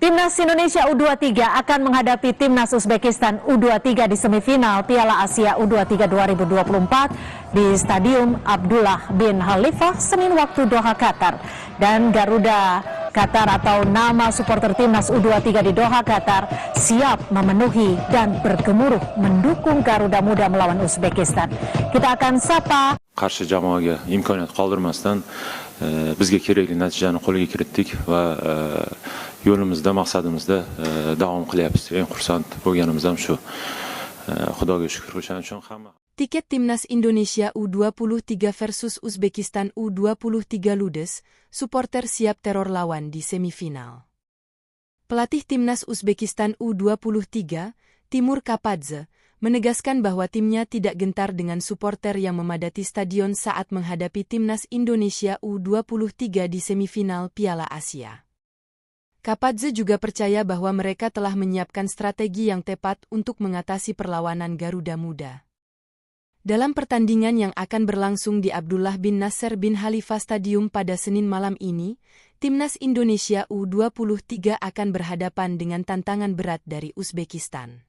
Timnas Indonesia U23 akan menghadapi Timnas Uzbekistan U23 di semifinal Piala Asia U23 2024 di Stadium Abdullah bin Khalifah, Senin waktu Doha, Qatar. Dan Garuda Qatar atau nama supporter Timnas U23 di Doha, Qatar siap memenuhi dan bergemuruh mendukung Garuda Muda melawan Uzbekistan. Kita akan sapa qarshi jamoaga imkoniyat qoldirmasdan bizga kerakli natijani qo'lga kiritdik va yo'limizda, maqsadimizda davom qilyapmiz. Eng xursand bo'lganimiz ham shu. Xudoga shukr. O'shaning uchun hamma Tiket Timnas Indonesia U23 versus Uzbekistan U23 ludes, supporter siap teror lawan di semifinal. Pelatih Timnas Uzbekistan U23, Timur Kapadze, menegaskan bahwa timnya tidak gentar dengan supporter yang memadati stadion saat menghadapi Timnas Indonesia U23 di semifinal Piala Asia. Kapadze juga percaya bahwa mereka telah menyiapkan strategi yang tepat untuk mengatasi perlawanan Garuda Muda. Dalam pertandingan yang akan berlangsung di Abdullah bin Nasser bin Khalifah Stadium pada Senin malam ini, Timnas Indonesia U23 akan berhadapan dengan tantangan berat dari Uzbekistan.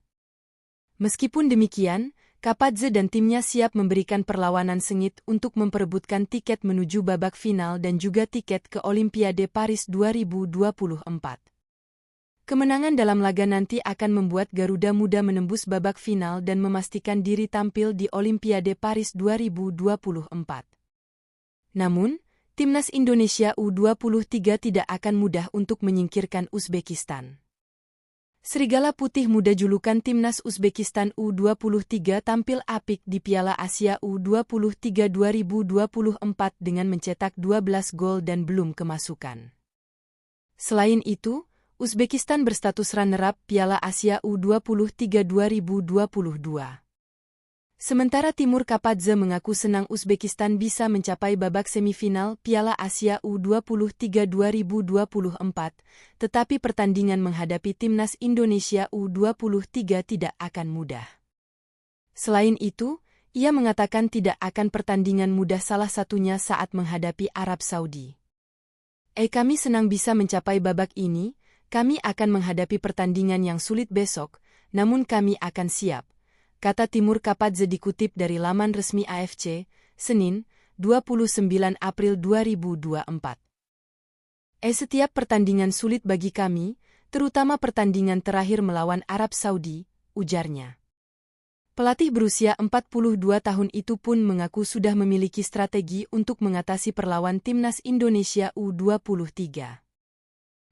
Meskipun demikian, Kapadze dan timnya siap memberikan perlawanan sengit untuk memperebutkan tiket menuju babak final dan juga tiket ke Olimpiade Paris 2024. Kemenangan dalam laga nanti akan membuat Garuda Muda menembus babak final dan memastikan diri tampil di Olimpiade Paris 2024. Namun, Timnas Indonesia U23 tidak akan mudah untuk menyingkirkan Uzbekistan. Serigala Putih Muda julukan Timnas Uzbekistan U23 tampil apik di Piala Asia U23 2024 dengan mencetak 12 gol dan belum kemasukan. Selain itu, Uzbekistan berstatus runner-up Piala Asia U23 2022. Sementara Timur Kapadze mengaku senang Uzbekistan bisa mencapai babak semifinal Piala Asia U23 2024, tetapi pertandingan menghadapi Timnas Indonesia U23 tidak akan mudah. Selain itu, ia mengatakan tidak akan pertandingan mudah, salah satunya saat menghadapi Arab Saudi. Kami senang bisa mencapai babak ini, kami akan menghadapi pertandingan yang sulit besok, namun kami akan siap, kata Timur Kapadze dikutip dari laman resmi AFC, Senin, 29 April 2024. Setiap pertandingan sulit bagi kami, terutama pertandingan terakhir melawan Arab Saudi, ujarnya. Pelatih berusia 42 tahun itu pun mengaku sudah memiliki strategi untuk mengatasi perlawan Timnas Indonesia U23.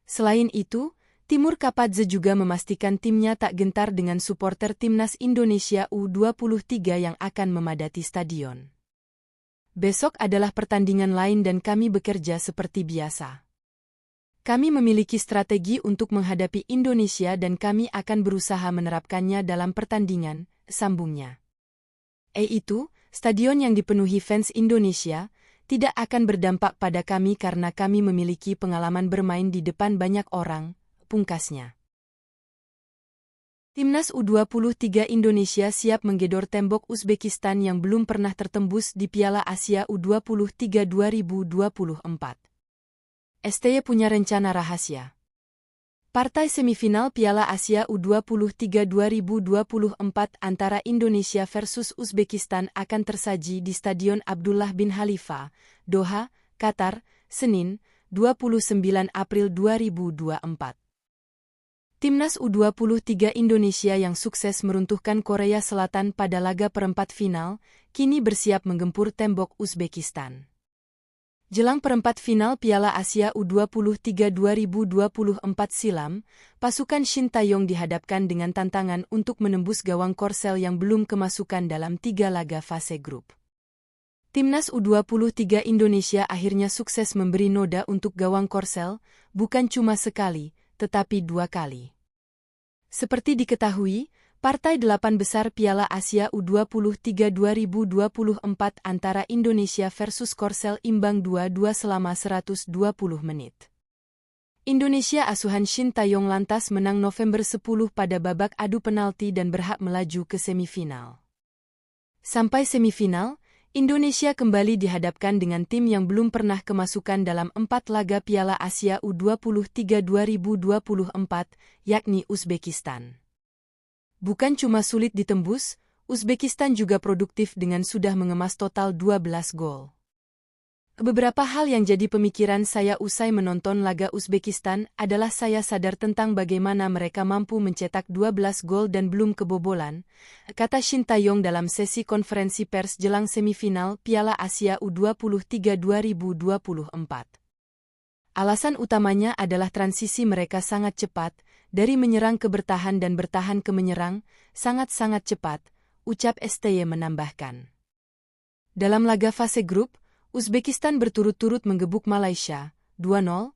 Selain itu, Timur Kapadze juga memastikan timnya tak gentar dengan supporter Timnas Indonesia U23 yang akan memadati stadion. Besok adalah pertandingan lain dan kami bekerja seperti biasa. Kami memiliki strategi untuk menghadapi Indonesia dan kami akan berusaha menerapkannya dalam pertandingan, sambungnya. Itu, stadion yang dipenuhi fans Indonesia tidak akan berdampak pada kami karena kami memiliki pengalaman bermain di depan banyak orang, pungkasnya. Timnas U23 Indonesia siap menggedor tembok Uzbekistan yang belum pernah tertembus di Piala Asia U23 2024. STY punya rencana rahasia. Partai semifinal Piala Asia U23 2024 antara Indonesia versus Uzbekistan akan tersaji di Stadion Abdullah bin Khalifah, Doha, Qatar, Senin, 29 April 2024. Timnas U23 Indonesia yang sukses meruntuhkan Korea Selatan pada laga perempat final, kini bersiap menggempur tembok Uzbekistan. Jelang perempat final Piala Asia U23 2024 silam, pasukan Shin Taeyong dihadapkan dengan tantangan untuk menembus gawang Korsel yang belum kemasukan dalam 3 laga fase grup. Timnas U23 Indonesia akhirnya sukses memberi noda untuk gawang Korsel, bukan cuma sekali, tetapi 2 kali. Seperti diketahui, partai 8 besar Piala Asia U23 2024 antara Indonesia versus Korsel imbang 2-2 selama 120 menit. Indonesia asuhan Shin Taeyong lantas menang November 10 pada babak adu penalti dan berhak melaju ke semifinal. Sampai semifinal, Indonesia kembali dihadapkan dengan tim yang belum pernah kemasukan dalam 4 laga Piala Asia U23 2024, yakni Uzbekistan. Bukan cuma sulit ditembus, Uzbekistan juga produktif dengan sudah mengemas total 12 gol. Beberapa hal yang jadi pemikiran saya usai menonton laga Uzbekistan adalah saya sadar tentang bagaimana mereka mampu mencetak 12 gol dan belum kebobolan, kata Shin Tae-yong dalam sesi konferensi pers jelang semifinal Piala Asia U23 2024. Alasan utamanya adalah transisi mereka sangat cepat, dari menyerang ke bertahan dan bertahan ke menyerang, sangat-sangat cepat, ucap STY menambahkan. Dalam laga fase grup, Uzbekistan berturut-turut menggebuk Malaysia 2-0,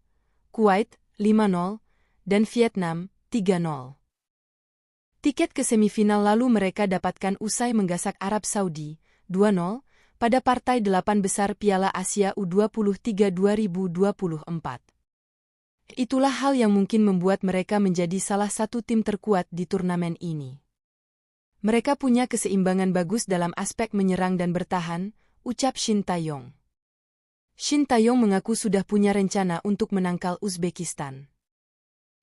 Kuwait 5-0, dan Vietnam 3-0. Tiket ke semifinal lalu mereka dapatkan usai menggasak Arab Saudi 2-0 pada partai 8 besar Piala Asia U23 2024. Itulah hal yang mungkin membuat mereka menjadi salah satu tim terkuat di turnamen ini. Mereka punya keseimbangan bagus dalam aspek menyerang dan bertahan, ucap Shin Tae-yong. Shin Tae-yong mengaku sudah punya rencana untuk menangkal Uzbekistan.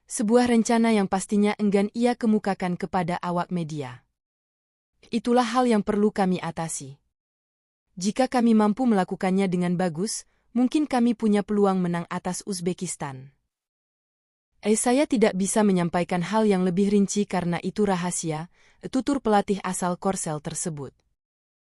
Sebuah rencana yang pastinya enggan ia kemukakan kepada awak media. Itulah hal yang perlu kami atasi. Jika kami mampu melakukannya dengan bagus, mungkin kami punya peluang menang atas Uzbekistan. Saya tidak bisa menyampaikan hal yang lebih rinci karena itu rahasia, tutur pelatih asal Korsel tersebut.